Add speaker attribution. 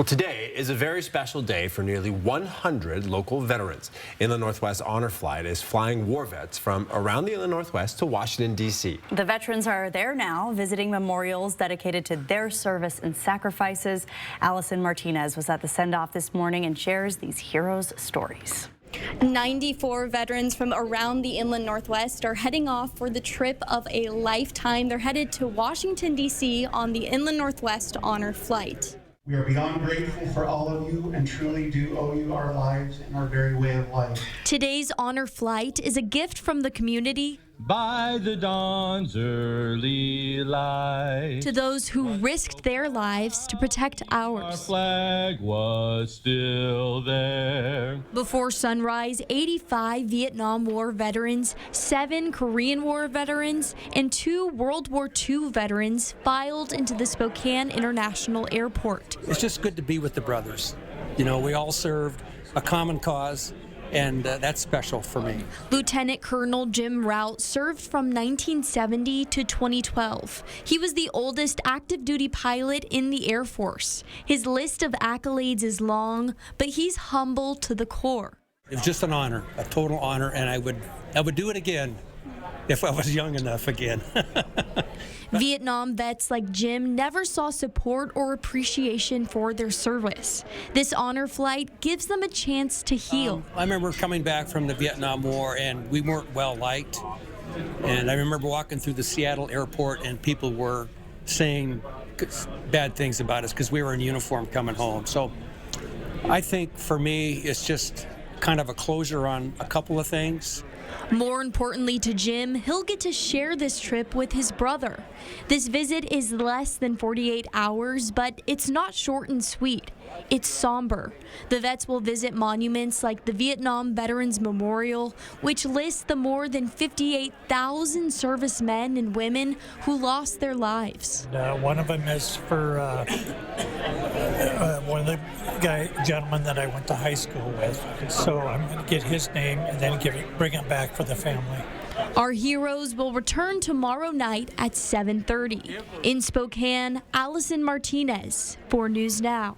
Speaker 1: Well, today is a very special day for nearly 100 local veterans. Inland Northwest Honor Flight is flying war vets from around the Inland Northwest to Washington, D.C.
Speaker 2: The veterans are there now, visiting memorials dedicated to their service and sacrifices. Allison Martinez was at the send-off this morning and shares these heroes' stories.
Speaker 3: 94 veterans from around the Inland Northwest are heading off for the trip of a lifetime. They're headed to Washington, D.C. on the Inland Northwest Honor Flight.
Speaker 4: We are beyond grateful for all of you and truly do owe you our lives and our very way of life.
Speaker 3: Today's honor flight is a gift from the community
Speaker 5: by the dawn's early light
Speaker 3: to those who risked their lives to protect
Speaker 5: our
Speaker 3: ours.
Speaker 5: flag was still there.
Speaker 3: Before sunrise, 85 Vietnam War veterans, 7 Korean War veterans, and 2 World War II veterans filed into the Spokane International Airport.
Speaker 6: It's just good to be with the brothers. You know, we all served a common cause, and that's special for me.
Speaker 3: Lieutenant Colonel Jim Rout served from 1970 to 2012. He was the oldest active duty pilot in the Air Force. His list of accolades is long, but he's humble to the core.
Speaker 6: It was just an honor, a total honor, and I would do it again if I was young enough again.
Speaker 3: Vietnam vets like Jim never saw support or appreciation for their service. This honor flight gives them a chance to heal.
Speaker 6: I remember coming back from the Vietnam War, and we weren't well liked. And I remember walking through the Seattle airport, and people were saying bad things about us because we were in uniform coming home. So I think for me, it's just kind of a closure on a couple of things.
Speaker 3: More importantly to Jim, he'll get to share this trip with his brother. This visit is less than 48 hours, but it's not short and sweet. It's somber. The vets will visit monuments like the Vietnam Veterans Memorial, which lists the more than 58,000 servicemen and women who lost their lives.
Speaker 7: One of them is for one of the gentlemen that I went to high school with. So I'm going to get his name and then bring it back for the family.
Speaker 3: Our heroes will return tomorrow night at 7:30. In Spokane, Allison Martinez, 4 News Now.